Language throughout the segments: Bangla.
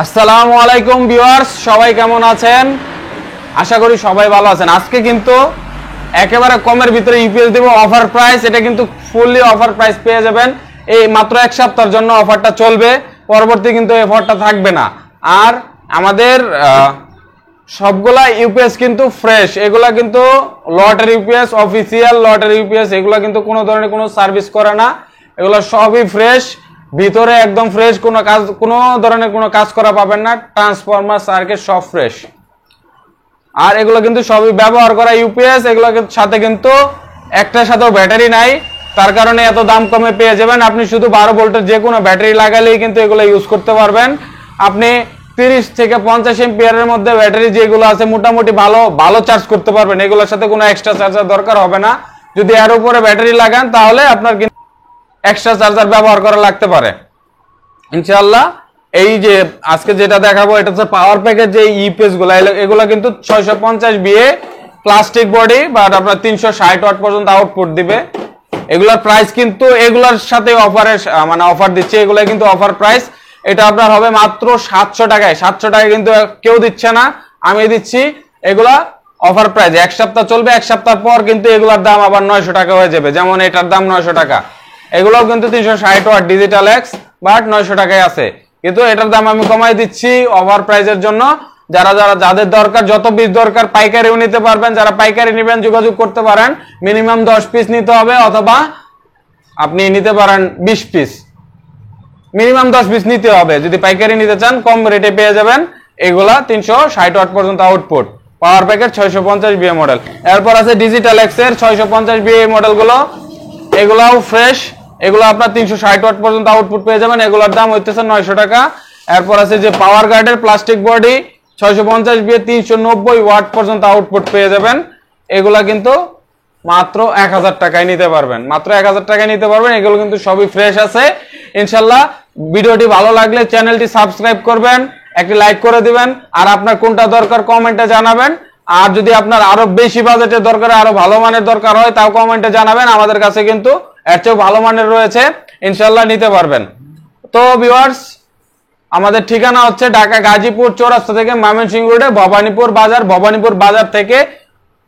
আসসালামু আলাইকুম ভিউয়ার্স, সবাই কেমন আছেন? আশা করি সবাই ভালো আছেন। আজকে কিন্তু একেবারে কমের ভিতরে ইউপিএস দেব অফার প্রাইস। এটা কিন্তু ফুললি অফার প্রাইস পেয়ে যাবেন। এই মাত্র এক সপ্তাহের জন্য অফারটা চলবে, পরবর্তী কিন্তু এই অফারটা থাকবে না। আর আমাদের সবগুলা ইউপিএস কিন্তু ফ্রেশ, এগুলা কিন্তু লটের ইউপিএস, অফিসিয়াল লটের ইউপিএস, এগুলা কিন্তু কোনো ধরনের কোনো সার্ভিস করে না। এগুলো সবই ফ্রেশ, ভিতরে একদম ফ্রেশ, কোনো ধরনের কোনো কাজ করা পাবেন না। ট্রান্সফরমার সার্কিট সব ফ্রেশ। আর এগুলো কিন্তু সবই ব্যবহার করা ইউপিএস। এগুলোর সাথে কিন্তু একটার সাথেও ব্যাটারি নাই, তার কারণে এত দাম কমে পেয়ে যাবেন। আপনি শুধু 12 ভোল্টের যে কোনো ব্যাটারি লাগালেই কিন্তু এগুলো ইউজ করতে পারবেন। আপনি 30 থেকে 50 এম্পিয়ারের মধ্যে ব্যাটারি যেগুলো আছে মোটামুটি ভালো চার্জ করতে পারবেন। এগুলোর সাথে কোনো এক্সট্রা চার্জার দরকার হবে না। যদি এর উপরে ব্যাটারি লাগান তাহলে আপনার কিন্তু এক্সট্রা চার্জার ব্যবহার করা লাগতে পারে ইনশাআল্লাহ। এই যে আজকে যেটা দেখাবো এটা হচ্ছে পাওয়ার প্যাকের যে ইউপিএস গুলো, এগুলো কিন্তু 650 বিএ প্লাস্টিক বডি, বাট আপনার 360 ওয়াট পর্যন্ত আউটপুট দিবে। এগুলোর প্রাইস কিন্তু এগুলোর সাথে অফার দিচ্ছে, এগুলো কিন্তু অফার প্রাইস। এটা আপনার হবে মাত্র 700 টাকায়। 700 টাকায় কিন্তু কেউ দিচ্ছে না, আমি দিচ্ছি। এগুলা অফার প্রাইস, এক সপ্তাহ চলবে। এক সপ্তাহ পর কিন্তু এগুলোর দাম আবার 900 টাকা হয়ে যাবে। যেমন এটার দাম 900 টাকা, এগুলোও কিন্তু 360 ওয়াট ডিজিটাল এক্স, বাট 900 টাকায় আছে। কিন্তু এটার দাম আমি কমাই দিচ্ছি অফার প্রাইসের জন্য। যাদের দরকার, যত পিস দরকার পাইকারিও নিতে পারবেন। যারা পাইকারি নেবেন যোগাযোগ করতে পারেন। মিনিমাম 10 পিস নিতে হবে, অথবা আপনি নিতে পারেন 20 পিস। মিনিমাম 10 পিস নিতে হবে যদি পাইকারি নিতে চান। কম রেটে পেয়ে যাবেন এগুলা 360 ওয়াট পর্যন্ত আউটপুট, পাওয়ার প্যাকেট 650 বিএ মডেল। এরপর আছে ডিজিটাল এক্স এর 650 বিএ মডেলগুলো, এগুলাও ফ্রেশ। এগুলো আপনার 360 ওয়াট পর্যন্ত আউটপুট পেয়ে যাবেন। এগুলোর দাম হইতেছে 900 টাকা। এরপর আছে যে পাওয়ার গার্ডের প্লাস্টিক বডি 650 বিএ 390 ওয়াট পর্যন্ত আউটপুট পেয়ে যাবেন। এগুলা কিন্তু মাত্র 1000 টাকায় নিতে পারবেন, মাত্র 1000 টাকায় নিতে পারবেন। এগুলো কিন্তু সবই ফ্রেশ আছে ইনশাল্লাহ। ভিডিওটি ভালো লাগলে চ্যানেলটি সাবস্ক্রাইব করবেন, একটি লাইক করে দিবেন। আর আপনার কোনটা দরকার কমেন্টে জানাবেন। আর যদি আপনার আরো বেশি বাজেটের দরকার, আরো ভালো মানের দরকার হয়, তাও কমেন্টে জানাবেন। আমাদের কাছে কিন্তু এর চেয়েও ভালো মানের রয়েছে, ইনশাল্লাহ নিতে পারবেন। তো ভিউয়ার্স, আমাদের ঠিকানা হচ্ছে ঢাকা গাজীপুর চৌরাস্তা থেকে ময়মনসিংহ রোডে ভবানীপুর বাজার। ভবানীপুর বাজার থেকে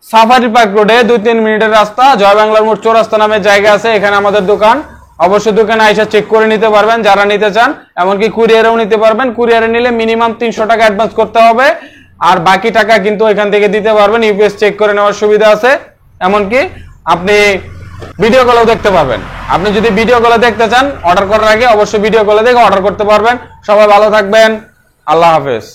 সাফারি পার্ক রোডে 2-3 মিনিটের রাস্তা, জয় বাংলার মোড় চৌরাস্তা নামে জায়গা আছে, এখানে আমাদের দোকান। অবশ্যই দোকানে আইসা চেক করে নিতে পারবেন যারা নিতে চান। এমনকি কুরিয়ারেও নিতে পারবেন। কুরিয়ারে নিলে মিনিমাম 300 টাকা অ্যাডভান্স করতে হবে, আর বাকি টাকা কিন্তু এখান থেকে দিতে পারবেন। ইউপিএস চেক করে নেওয়ার সুবিধা আছে। এমনকি আপনি ভিডিও কলেও দেখতে পারবেন। আপনি যদি ভিডিও কলে দেখতে চান, অর্ডার করার আগে অবশ্যই ভিডিও কলে দেখে অর্ডার করতে পারবেন। সবাই ভালো থাকবেন, আল্লাহ হাফেজ।